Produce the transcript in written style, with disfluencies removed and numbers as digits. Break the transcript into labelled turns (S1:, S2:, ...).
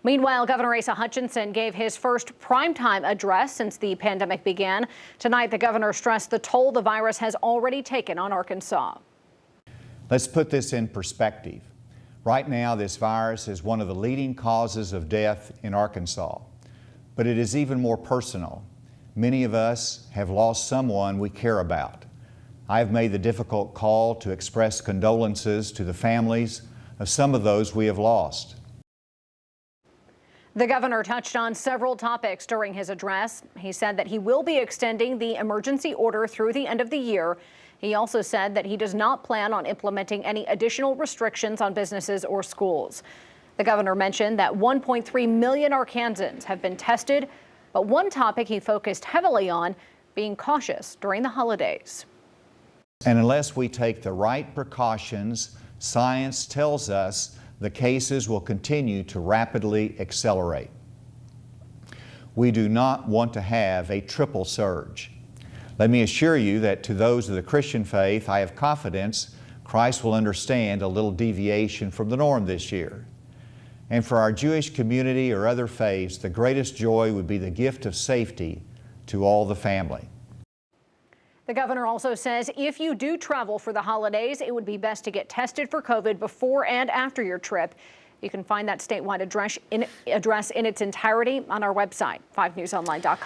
S1: Meanwhile, Governor Asa Hutchinson gave his first primetime address since the pandemic began. Tonight, the governor stressed the toll the virus has already taken on Arkansas.
S2: Let's put this in perspective. Right now, this virus is one of the leading causes of death in Arkansas, but it is even more personal. Many of us have lost someone we care about. I have made the difficult call to express condolences to the families of some of those we have lost.
S1: The governor touched on several topics during his address. He said that he will be extending the emergency order through the end of the year. He also said that he does not plan on implementing any additional restrictions on businesses or schools. The governor mentioned that 1.3 million Arkansans have been tested, but one topic he focused heavily on, being cautious during the holidays.
S2: And unless we take the right precautions, science tells us the cases will continue to rapidly accelerate. We do not want to have a triple surge. Let me assure you that to those of the Christian faith, I have confidence Christ will understand a little deviation from the norm this year. And for our Jewish community or other faiths, the greatest joy would be the gift of safety to all the family.
S1: The governor also says if you do travel for the holidays, it would be best to get tested for COVID before and after your trip. You can find that statewide address in its entirety on our website, 5newsonline.com.